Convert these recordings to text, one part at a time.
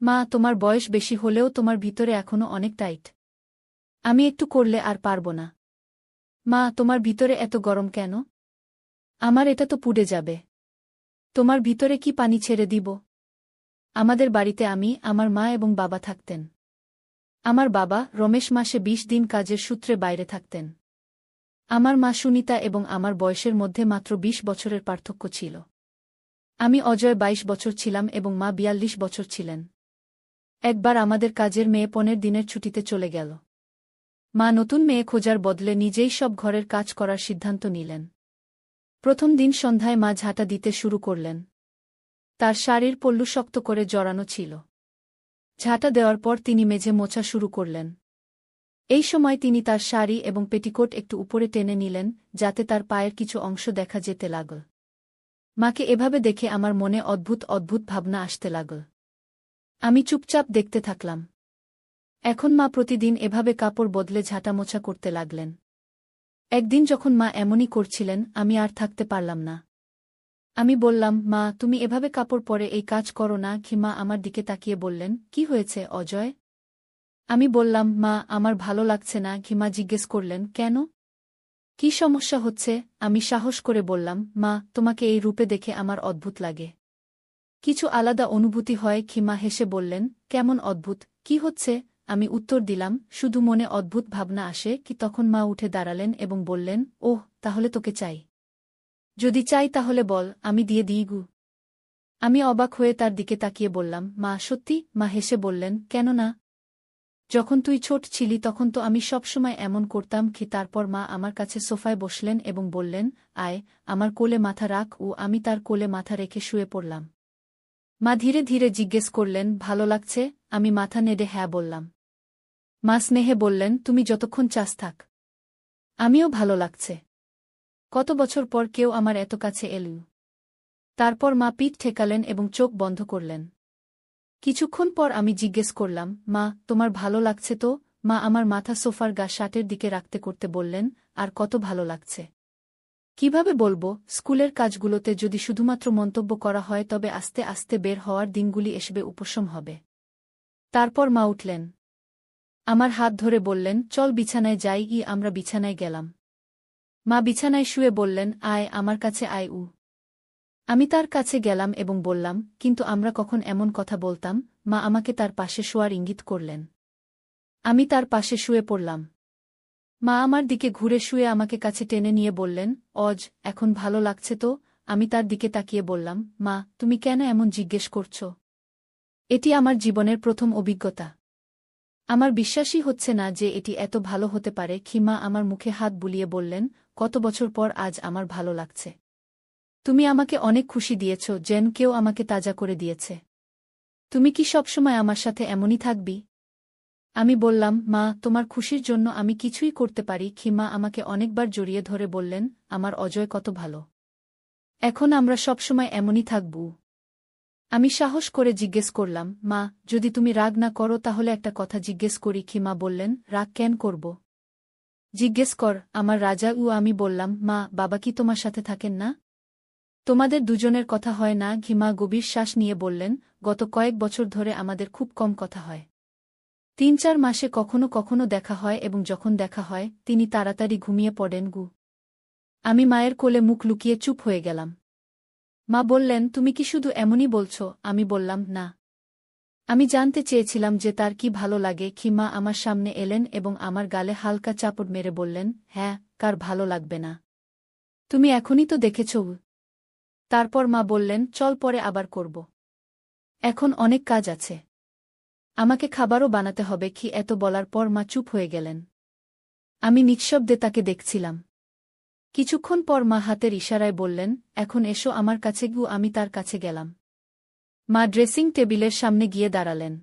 মা, তোমার বয়স বেশি হলেও তোমার ভিতরে এখনো অনেক টাইট। আমি একটু করলে আর পারব না। মা, তোমার ভিতরে এত গরম কেন? আমার এটা তো পুড়ে যাবে। তোমার ভিতরে কি পানি ছেড়ে দিব? আমাদের বাড়িতে আমি, আমার মা এবং বাবা থাকতেন। আমার বাবা রমেশ মাসে ২০ দিন কাজের সূত্রে বাইরে থাকতেন। আমার মা সুনিতা এবং আমার বয়সের মধ্যে মাত্র ২০ বছরের পার্থক্য ছিল। আমি অজয় ২২ বছর ছিলাম এবং মা ৪২ বছর ছিলেন। একবার আমাদের কাজের মেয়ে ১৫ দিনের ছুটিতে চলে গেল। মা নতুন মেয়ে খোঁজার বদলে নিজেই সব ঘরের কাজ করার সিদ্ধান্ত নিলেন। প্রথম দিন সন্ধ্যায় মা ঝাঁটা দিতে শুরু করলেন। তার শাড়ির পল্লু শক্ত করে জড়ানো ছিল। ঝাঁটা দেওয়ার পর তিনি মেঝে মোছা শুরু করলেন। এই সময় তিনি তার শাড়ি এবং পেটিকোট একটু উপরে টেনে নিলেন, যাতে তার পায়ের কিছু অংশ দেখা যেতে লাগল। মাকে এভাবে দেখে আমার মনে অদ্ভুত অদ্ভুত ভাবনা আসতে লাগল। আমি চুপচাপ দেখতে থাকলাম। এখন মা প্রতিদিন এভাবে কাপড় বদলে ঝাঁটা মোছা করতে লাগলেন। একদিন যখন মা এমনই করছিলেন, আমি আর থাকতে পারলাম না। আমি বললাম, মা, তুমি এভাবে কাপড় পরে এই কাজ করো না কি? মা আমার দিকে তাকিয়ে বললেন, কি হয়েছে অজয়? আমি বললাম, মা, আমার ভালো লাগছে না কি? মা জিজ্ঞেস করলেন, কেন? কি সমস্যা হচ্ছে? আমি সাহস করে বললাম, মা, তোমাকে এই রূপে দেখে আমার অদ্ভুত লাগে। কিছু আলাদা অনুভূতি হয় কি? মা হেসে বললেন, কেমন অদ্ভুত, কি হচ্ছে? আমি উত্তর দিলাম, শুধু মনে অদ্ভুত ভাবনা আসে কি? তখন মা উঠে দাঁড়ালেন এবং বললেন, ওহ, তাহলে তোকে চাই? যদি চাই তাহলে বল, আমি দিয়ে দিই গু। আমি অবাক হয়ে তার দিকে তাকিয়ে বললাম, মা, সত্যি? মা হেসে বললেন, কেন না? যখন তুই ছোট ছিলি তখন তো আমি সবসময় এমন করতাম কি? তারপর মা আমার কাছে সোফায় বসলেন এবং বললেন, আয়, আমার কোলে মাথা রাখ। ও আমি তার কোলে মাথা রেখে শুয়ে পড়লাম। মা ধীরে ধীরে জিজ্ঞেস করলেন, ভালো লাগছে? আমি মাথা নেড়ে হ্যাঁ বললাম। মা স্নেহে বললেন, তুমি যতক্ষণ চাস থাক। আমিও ভালো লাগছে। কত বছর পর কেউ আমার এত কাছে এল। তারপর মা পিঠ ঠেকালেন এবং চোখ বন্ধ করলেন। কিছুক্ষণ পর আমি জিজ্ঞেস করলাম, মা, তোমার ভালো লাগছে তো? মা আমার মাথা সোফার শার্টের দিকে রাখতে করতে বললেন, আর কত ভালো লাগছে। কিভাবে বলবো? স্কুলের কাজগুলোতে যদি শুধুমাত্র মন্তব্য করা হয় তবে আস্তে আস্তে বের হওয়ার দিনগুলি এসবে উপশম হবে। তারপর মা উঠলেন। আমার হাত ধরে বললেন, চল বিছানায় যাই। আমরা বিছানায় গেলাম। মা বিছানায় শুয়ে বললেন, আয়, আমার কাছে আয়। আমি তার কাছে গেলাম এবং বললাম, কিন্তু আমরা কখন এমন কথা বলতাম? মা আমাকে তার পাশে শোয়ার ইঙ্গিত করলেন। আমি তার পাশে শুয়ে পড়লাম। মা আমার দিকে ঘুরে শুয়ে আমাকে কাছে টেনে নিয়ে বললেন, অজ, এখন ভালো লাগছে তো? আমি তার দিকে তাকিয়ে বললাম, মা, তুমি কেন এমন জিজ্ঞেস করছ? এটি আমার জীবনের প্রথম অভিজ্ঞতা। আমার বিশ্বাসই হচ্ছে না যে এটি এত ভালো হতে পারে। মা আমার মুখে হাত বুলিয়ে বললেন, কত বছর পর আজ আমার ভালো লাগছে। তুমি আমাকে অনেক খুশি দিয়েছ, যেন কেউ আমাকে তাজা করে দিয়েছে। তুমি কি সবসময় আমার সাথে এমনই থাকবি? আমি বললাম, মা, তোমার খুশির জন্য আমি কিছুই করতে পারি। মা আমাকে অনেকবার জড়িয়ে ধরে বললেন, আমার অজয় কত ভালো। এখন আমরা সবসময় এমনই থাকব। আমি সাহস করে জিজ্ঞেস করলাম, মা, যদি তুমি রাগ না করো তাহলে একটা কথা জিজ্ঞেস করি। মা বললেন, রাগ কেন করব? জিজ্ঞেস কর, আমার রাজা। আমি বললাম, মা, বাবা কি তোমার সাথে থাকেন না? তোমাদের দুজনের কথা হয় না? মা গভীর শ্বাস নিয়ে বললেন, গত কয়েক বছর ধরে আমাদের খুব কম কথা হয়। ৩-৪ মাসে কখনো কখনো দেখা হয় এবং যখন দেখা হয় তিনি তাড়াতাড়ি ঘুমিয়ে পড়েন। আমি মায়ের কোলে মুখ লুকিয়ে চুপ হয়ে গেলাম। মা বললেন, তুমি কি শুধু এমনই বলছ? আমি বললাম, না। আমি জানতে চেয়েছিলাম যে তার কি ভালো লাগে। মা আমার সামনে এলেন এবং আমার গালে হালকা চাপড় মেরে বললেন, হ্যাঁ, কার ভালো লাগবে না? তুমি এখনই তো দেখেছ। তারপর মা বললেন, চল পরে আবার করব। এখন অনেক কাজ আছে। আমাকে খাবারও বানাতে হবে। এত বলার পর মা চুপ হয়ে গেলেন। আমি নিঃশব্দে তাকে দেখছিলাম। কিছুক্ষণ পর মা হাতের ইশারায় বললেন, এখন এসো আমার কাছে। আমি তার কাছে গেলাম। মা ড্রেসিং টেবিলের সামনে গিয়ে দাঁড়ালেন।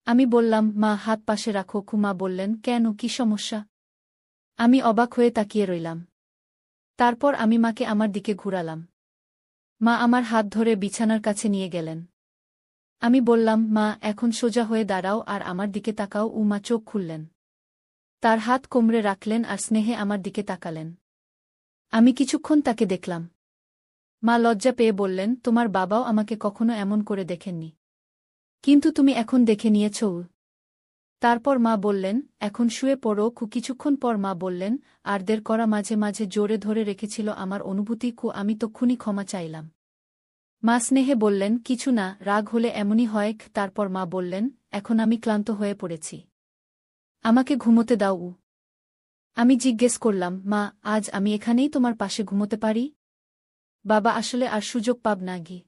আমি বললাম, মা, হাত পাশে রাখো। মা বললেন, কেন, কি সমস্যা? আমি অবাক হয়ে তাকিয়ে রইলাম। তারপর আমি মাকে আমার দিকে ঘুরালাম। মা আমার হাত ধরে বিছানার কাছে নিয়ে গেলেন। আমি বললাম, মা, এখন সোজা হয়ে দাঁড়াও আর আমার দিকে তাকাও। মা চোখ খুললেন। তার হাত কোমরে রাখলেন আর স্নেহে আমার দিকে তাকালেন। আমি কিছুক্ষণ তাকে দেখলাম। মা লজ্জা পেয়ে বললেন, তোমার বাবাও আমাকে কখনো এমন করে দেখেননি। কিন্তু তুমি এখন দেখে নিয়েছ। তারপর মা বললেন, এখন শুয়ে পড়ো। কিছুক্ষণ পর মা বললেন, আর দের করা মাঝে মাঝে জোরে ধরে রেখেছিল আমার অনুভূতি। আমি তক্ষুনি ক্ষমা চাইলাম। মা স্নেহে বললেন, কিছু না, রাগ হলে এমনই হয়। তারপর মা বললেন, এখন আমি ক্লান্ত হয়ে পড়েছি, আমাকে ঘুমোতে দাও। আমি জিজ্ঞেস করলাম, মা, আজ আমি এখানেই তোমার পাশে ঘুমোতে পারি? বাবা আসলে আর সুযোগ পাব না গি।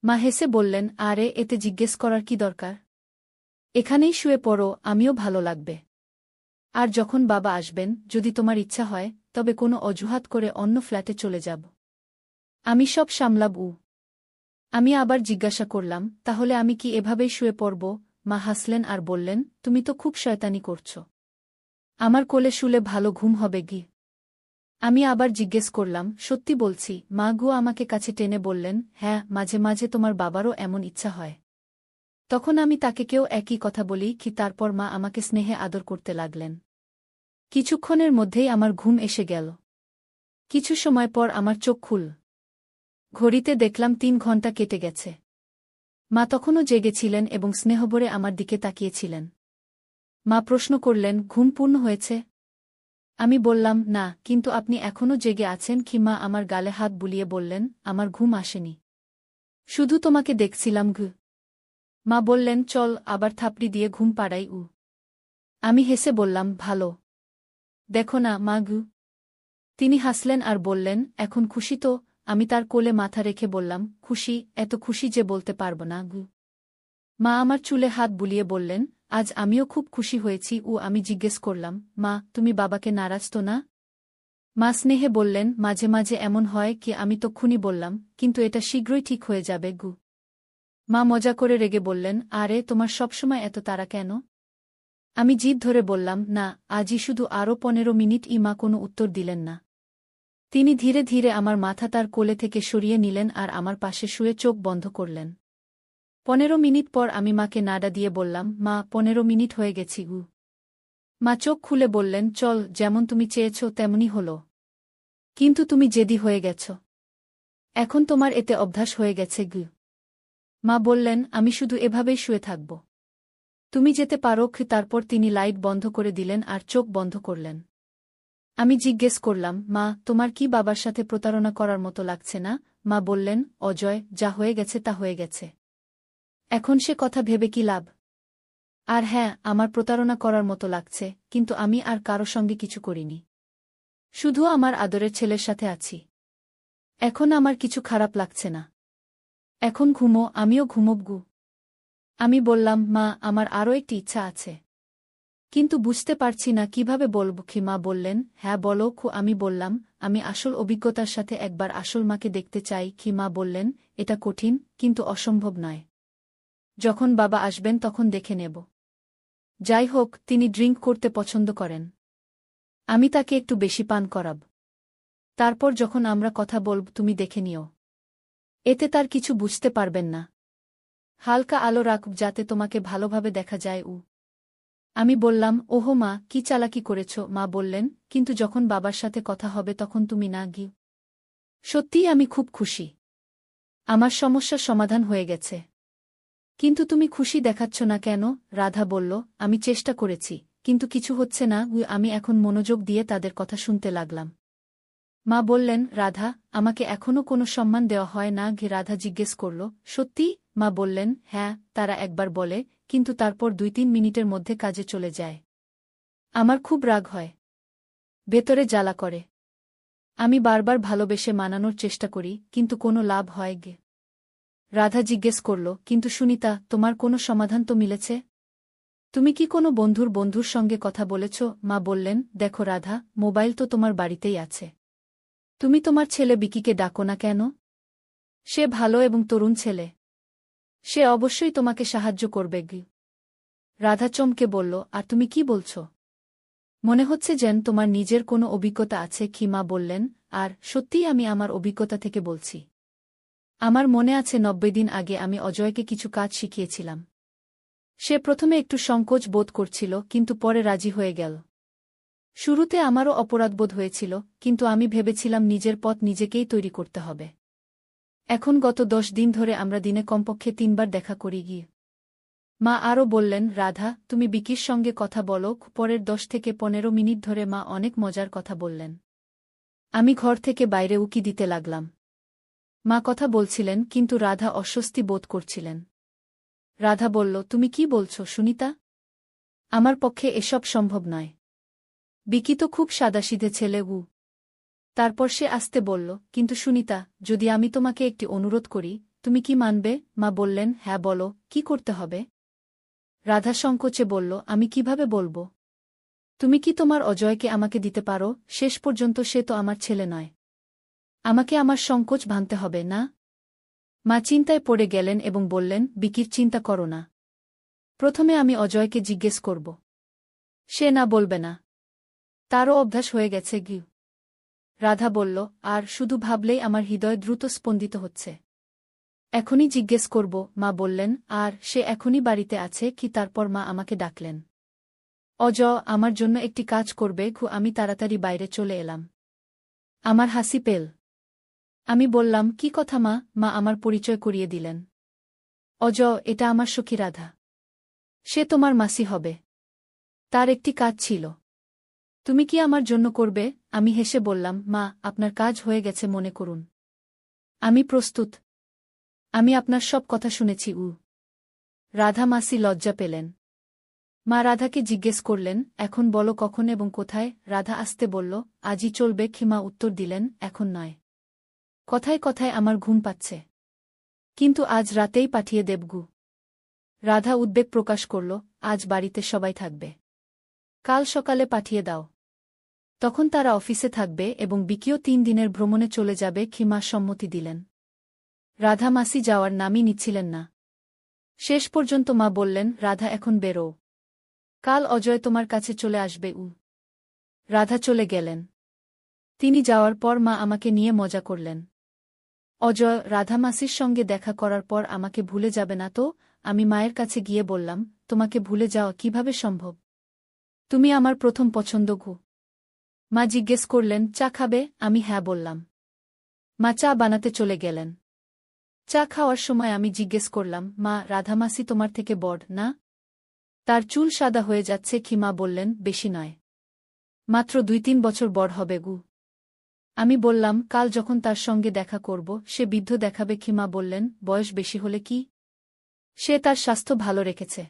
মা হেসে বললেন, আরে এতে জিজ্ঞেস করার কি দরকার? এখানেই শুয়ে পড়ো, আমিও ভালো লাগবে। আর যখন বাবা আসবেন, যদি তোমার ইচ্ছা হয়, তবে কোনো অজুহাত করে অন্য ফ্ল্যাটে চলে যাব। আমি সব সামলাব। আমি আবার জিজ্ঞাসা করলাম, তাহলে আমি কি এভাবেই শুয়ে পড়ব? মা হাসলেন আর বললেন, তুমি তো খুব শয়তানি করছ। আমার কোলে শুলে ভালো ঘুম হবে গি। আমি আবার জিজ্ঞেস করলাম, সত্যি বলছি? মা গু আমাকে কাছে টেনে বললেন, হ্যাঁ, মাঝে মাঝে তোমার বাবারও এমন ইচ্ছা হয়। তখন আমি তাকে কেউ একই কথা বলি কি। তারপর মা আমাকে স্নেহে আদর করতে লাগলেন। কিছুক্ষণের মধ্যেই আমার ঘুম এসে গেল। কিছু সময় পর আমার চোখ খুল। ঘড়িতে দেখলাম 3 ঘণ্টা কেটে গেছে। মা তখনও জেগেছিলেন এবং স্নেহভরে আমার দিকে তাকিয়েছিলেন। মা প্রশ্ন করলেন, ঘুম পূর্ণ হয়েছে? আমি বললাম, না, কিন্তু আপনি এখনও জেগে আছেন কি? মা আমার গালে হাত বুলিয়ে বললেন, আমার ঘুম আসেনি, শুধু তোমাকে দেখছিলাম ঘু। মা বললেন, চল আবার থাপড়ি দিয়ে ঘুম পাড়াই। আমি হেসে বললাম, ভালো। দেখো না মা গু। তিনি হাসলেন আর বললেন, এখন খুশি তো? আমি তার কোলে মাথা রেখে বললাম, খুশি, এত খুশি যে বলতে পারব না গু। মা আমার চুলে হাত বুলিয়ে বললেন, আজ আমিও খুব খুশি হয়েছি। আমি জিজ্ঞেস করলাম, মা, তুমি বাবাকে নারাজ তো না? মা স্নেহে বললেন, মাঝে মাঝে এমন হয় কি। আমি তক্ষুনি বললাম, কিন্তু এটা শীঘ্রই ঠিক হয়ে যাবে গু। মা মজা করে রেগে বললেন, আরে তোমার সবসময় এত তাড়া কেন? আমি জিদ ধরে বললাম, না, আজই শুধু আরও 15 মিনিট। মা কোনো উত্তর দিলেন না। তিনি ধীরে ধীরে আমার মাথা তার কোলে থেকে সরিয়ে নিলেন আর আমার পাশে শুয়ে চোখ বন্ধ করলেন। 15 মিনিট পর আমি মাকে নাড়া দিয়ে বললাম, মা, 15 মিনিট হয়ে গেছি গু। মা চোখ খুলে বললেন, চল, যেমন তুমি চেয়েছ তেমনই হলো। কিন্তু তুমি জেদি হয়ে গেছ। এখন তোমার এতে অভ্যাস হয়ে গেছে গু। মা বললেন, আমি শুধু এভাবেই শুয়ে থাকব। তুমি যেতে পারো। তারপর তিনি লাইট বন্ধ করে দিলেন আর চোখ বন্ধ করলেন। আমি জিজ্ঞেস করলাম, মা, তোমার কি বাবার সাথে প্রতারণা করার মতো লাগছে না? মা বললেন, অজয়, যা হয়ে গেছে তা হয়ে গেছে। এখন সে কথা ভেবে কি লাভ? আর হ্যাঁ, আমার প্রতারণা করার মতো লাগছে, কিন্তু আমি আর কারো সঙ্গে কিছু করিনি। শুধু আমার আদরের ছেলের সাথে আছি। এখন আমার কিছু খারাপ লাগছে না। এখন ঘুমো, আমিও ঘুমোব গু। আমি বললাম, মা, আমার আরও একটি ইচ্ছা আছে, কিন্তু বুঝতে পারছি না কিভাবে বলব। মা বললেন, হ্যাঁ বলো। আমি বললাম, আমি আসল অভিজ্ঞতার সাথে একবার আসল মাকে দেখতে চাই। মা বললেন, এটা কঠিন, কিন্তু অসম্ভব নয়। যখন বাবা আসবেন তখন দেখে নেব। যাই হোক, তিনি ড্রিঙ্ক করতে পছন্দ করেন। আমি তাকে একটু বেশি পান করাব। তারপর যখন আমরা কথা বলব তুমি দেখে নিও। এতে তার কিছু বুঝতে পারবেন না। হালকা আলো রাখব যাতে তোমাকে ভালোভাবে দেখা যায়। আমি বললাম, ওহো মা, কি চালাকি করেছ? মা বললেন, কিন্তু যখন বাবার সাথে কথা হবে তখন তুমি না গিয়ে। সত্যিই আমি খুব খুশি। আমার সমস্যার সমাধান হয়ে গেছে। কিন্তু তুমি খুশি দেখাচ্ছ না কেন? রাধা বলল, আমি চেষ্টা করেছি, কিন্তু কিছু হচ্ছে না। আমি এখন মনোযোগ দিয়ে তাদের কথা শুনতে লাগলাম। মা বললেন, রাধা, আমাকে এখনও কোনো সম্মান দেওয়া হয় না? রাধা জিজ্ঞেস করল, সত্যি? মা বললেন, হ্যাঁ, তারা একবার বলে, কিন্তু তারপর 2-3 মিনিটের মধ্যে কাজে চলে যায়। আমার খুব রাগ হয়, ভেতরে জ্বালা করে। আমি বারবার ভালোবেসে মানানোর চেষ্টা করি, কিন্তু কোনো লাভ হয় গে। রাধা জিজ্ঞেস করল, কিন্তু সুনিতা, তোমার কোনো সমাধান তো মিলেছে? তুমি কি কোনো বন্ধুর সঙ্গে কথা বলেছ? মা বললেন, দেখো রাধা, মোবাইল তো তোমার বাড়িতেই আছে। তুমি তোমার ছেলে বিকিকে ডাকো না কেন? সে ভালো এবং তরুণ ছেলে। সে অবশ্যই তোমাকে সাহায্য করবে গে। রাধা চমকে বলল, আর তুমি কি বলছ? মনে হচ্ছে যেন তোমার নিজের কোনো অভিজ্ঞতা আছে। মা বললেন, আর সত্যিই আমি আমার অভিজ্ঞতা থেকে বলছি। আমার মনে আছে 90 দিন আগে আমি অজয়কে কিছু কাজ শিখিয়েছিলাম। সে প্রথমে একটু সংকোচ বোধ করছিল, কিন্তু পরে রাজি হয়ে গেল। শুরুতে আমারও অপরাধবোধ হয়েছিল, কিন্তু আমি ভেবেছিলাম নিজের পথ নিজেকেই তৈরি করতে হবে। এখন গত 10 দিন ধরে আমরা দিনে কমপক্ষে 3 বার দেখা করি গিয়ে। মা আরও বললেন, রাধা, তুমি বিকির সঙ্গে কথা বলো। পরের 10 থেকে 15 মিনিট ধরে মা অনেক মজার কথা বললেন। আমি ঘর থেকে বাইরে উকি দিতে লাগলাম। মা কথা বলছিলেন, কিন্তু রাধা অস্বস্তি বোধ করছিলেন। রাধা বলল, তুমি কি বলছ সুনিতা? আমার পক্ষে এসব সম্ভব নয়। বিকি তো খুব সাদাসিধে ছেলে। তারপর সে আস্তে বলল, কিন্তু সুনিতা, যদি আমি তোমাকে একটি অনুরোধ করি, তুমি কি মানবে? মা বললেন, হ্যাঁ বলো, কি করতে হবে? রাধা সংকোচে বলল, আমি কিভাবে বলবো? তুমি কি তোমার অজয়কে আমাকে দিতে পারো? শেষ পর্যন্ত সে তো আমার ছেলে নয়। আমাকে আমার সংকোচ ভাঙতে হবে না? মা চিন্তায় পড়ে গেলেন এবং বললেন, বিকির চিন্তা করো না। প্রথমে আমি অজয়কে জিজ্ঞেস করব। সে না বলবে না। তারও অভ্যাস হয়ে গেছে। রাধা বলল, আর শুধু ভাবলেই আমার হৃদয় দ্রুত স্পন্দিত হচ্ছে। এখনই জিজ্ঞেস করব। মা বললেন, আর সে এখনই বাড়িতে আছে কি? তারপর মা আমাকে ডাকলেন। আমার জন্য একটি কাজ করবে? আমি তাড়াতাড়ি বাইরে চলে এলাম। আমার হাসি পেল। আমি বললাম, কি কথা মা? মা আমার পরিচয় করিয়ে দিলেন। এটা আমার সখী রাধা। সে তোমার মাসি হবে। তার একটি কাজ ছিল। তুমি কি আমার জন্য করবে? আমি হেসে বললাম, মা, আপনার কাজ হয়ে গেছে মনে করুন। আমি প্রস্তুত। আমি আপনার সব কথা শুনেছি। রাধা মাসি লজ্জা পেলেন। মা রাধাকে জিজ্ঞেস করলেন, এখন বলো কখন এবং কোথায়? রাধা আস্তে বলল, আজই চলবে। মা উত্তর দিলেন, এখন নয়। কথায় কথায় আমার ঘুম পাচ্ছে। কিন্তু আজ রাতেই পাঠিয়ে দেবগু। রাধা উদ্বেগ প্রকাশ করল, আজ বাড়িতে সবাই থাকবে। কাল সকালে পাঠিয়ে দাও। তখন তারা অফিসে থাকবে এবং বিকিও 3 দিনের ভ্রমণে চলে যাবে। মা সম্মতি দিলেন। রাধা মাসি যাওয়ার নামই নিচ্ছিলেন না। শেষ পর্যন্ত মা বললেন, রাধা এখন বেরো। কাল অজয় তোমার কাছে চলে আসবে। রাধা চলে গেলেন। তিনি যাওয়ার পর মা আমাকে নিয়ে মজা করলেন। অজয় রাধা মাসির সঙ্গে দেখা করার পর আমাকে ভুলে যাবে না তো? আমি মায়ের কাছে গিয়ে বললাম, তোমাকে ভুলে যাওয়া কিভাবে সম্ভব? তুমি আমার প্রথম পছন্দ। মা জিজ্ঞেস করলেন, চা খাবে? আমি হ্যাঁ বললাম। মা চা বানাতে চলে গেলেন। চা খাওয়ার সময় আমি জিজ্ঞেস করলাম, মা, রাধা মাসি তোমার থেকে বড় না? তার চুল সাদা হয়ে যাচ্ছে। মা বললেন, বেশি নয়, মাত্র 2-3 বছর বড় হবে। আমি বললাম, কাল যখন তার সঙ্গে দেখা করব সে বৃদ্ধ দেখাবে। মা বললেন, বয়স বেশি হলে কি? সে তার স্বাস্থ্য ভালো রেখেছে।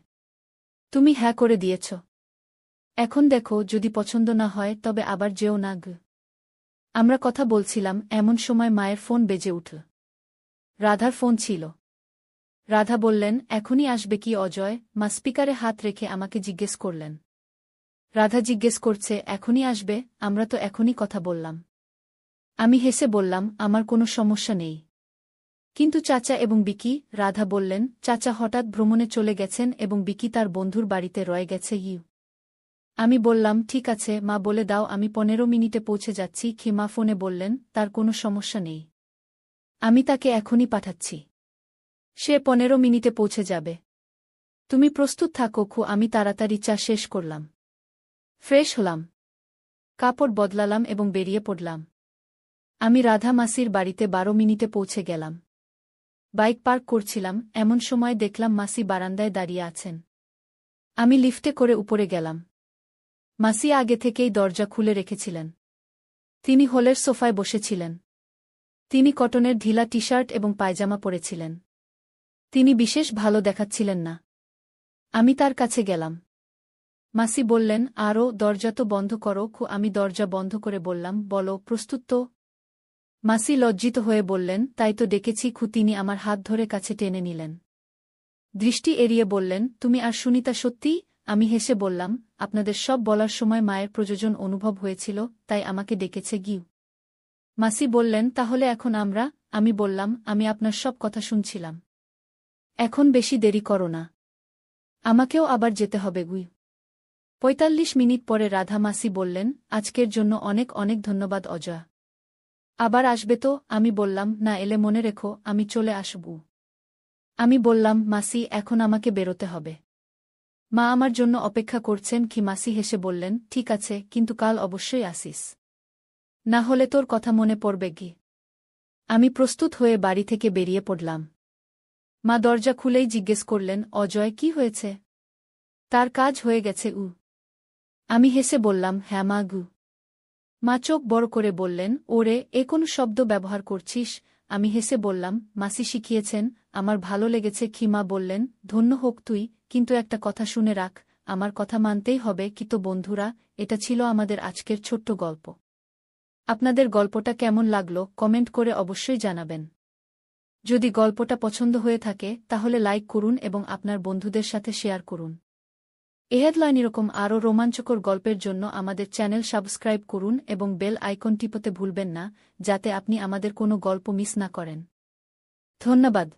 তুমি হ্যাঁ করে দিয়েছ। এখন দেখো, যদি পছন্দ না হয় তবে আবার যেও না। আমরা কথা বলছিলাম, এমন সময় মায়ের ফোন বেজে উঠল। রাধার ফোন ছিল। রাধা বললেন, এখনই আসবে কি অজয়? মা স্পিকারে হাত রেখে আমাকে জিজ্ঞেস করলেন। রাধা জিজ্ঞেস করছে, এখনই আসবে? আমরা তো এখনই কথা বললাম। আমি হেসে বললাম, আমার কোনো সমস্যা নেই। কিন্তু চাচা এবং বিকি? রাধা বললেন, চাচা হঠাৎ ভ্রমণে চলে গেছেন এবং বিকি তার বন্ধুর বাড়িতে রয়ে গেছে। আমি বললাম, ঠিক আছে মা, বলে দাও আমি 15 মিনিটে পৌঁছে যাচ্ছি। মা ফোনে বললেন, তার কোনো সমস্যা নেই। আমি তাকে এখনই পাঠাচ্ছি। সে 15 মিনিটে পৌঁছে যাবে। তুমি প্রস্তুত থাকো। আমি তাড়াতাড়ি চা শেষ করলাম। ফ্রেশ হলাম। কাপড় বদলালাম এবং বেরিয়ে পড়লাম। আমি রাধা মাসির বাড়িতে 12 মিনিটে পৌঁছে গেলাম। বাইক পার্ক করছিলাম, এমন সময় দেখলাম মাসি বারান্দায় দাঁড়িয়ে আছেন। আমি লিফটে করে উপরে গেলাম। মাসি আগে থেকেই দরজা খুলে রেখেছিলেন। তিনি হলের সোফায় বসেছিলেন। তিনি কটনের ঢিলা টি-শার্ট এবং পায়জামা পরেছিলেন। তিনি বিশেষ ভালো দেখাচ্ছিলেন না। আমি তার কাছে গেলাম। মাসি বললেন, আরও দরজা তো বন্ধ করো। আমি দরজা বন্ধ করে বললাম, বলো, প্রস্তুত তো? মাসি লজ্জিত হয়ে বললেন, তাই তো ডেকেছি। তিনি আমার হাত ধরে কাছে টেনে নিলেন। দৃষ্টি এড়িয়ে বললেন, তুমি আর সুনিতা সত্যি? আমি হেসে বললাম, আপনাদের সব বলার সময় মায়ের প্রয়োজন অনুভব হয়েছিল, তাই আমাকে ডেকেছে। মাসি বললেন, তাহলে এখন আমরা? আমি বললাম, আমি আপনার সব কথা শুনছিলাম। এখন বেশি দেরি করো না। আমাকেও আবার যেতে হবে। 45 মিনিট পরে রাধা মাসি বললেন, আজকের জন্য অনেক অনেক ধন্যবাদ অজয়। আবার আসবে তো? আমি বললাম, না এলে মনে রেখো আমি চলে আসব। আমি বললাম, মাসি, এখন আমাকে বেরোতে হবে। মা আমার জন্য অপেক্ষা করছেন। মাসি হেসে বললেন, ঠিক আছে, কিন্তু কাল অবশ্যই আসিস। না হলে তোর কথা মনে পড়বে। আমি প্রস্তুত হয়ে বাড়ি থেকে বেরিয়ে পড়লাম। মা দরজা খুলেই জিজ্ঞেস করলেন, অজয় কি হয়েছে? তার কাজ হয়ে গেছে আমি হেসে বললাম, হ্যাঁ মা গু। মা চোখ বড় করে বললেন, ওরে, এ কোন শব্দ ব্যবহার করছিস? আমি হেসে বললাম, মাসি শিখিয়েছেন, আমার ভালো লেগেছে। মা বললেন, ধন্য হোক তুই, কিন্তু একটা কথা শুনে রাখ, আমার কথা মানতেই হবে। তো বন্ধুরা, এটা ছিল আমাদের আজকের ছোট্ট গল্প। আপনাদের গল্পটা কেমন লাগলো কমেন্ট করে অবশ্যই জানাবেন। যদি গল্পটা পছন্দ হয়ে থাকে তাহলে লাইক করুন এবং আপনার বন্ধুদের সাথে শেয়ার করুন। হেডলাইন এরকম আরও রোমাঞ্চকর গল্পের জন্য আমাদের চ্যানেল সাবস্ক্রাইব করুন এবং বেল আইকন টিপতে ভুলবেন না, যাতে আপনি আমাদের কোনো গল্প মিস না করেন। ধন্যবাদ।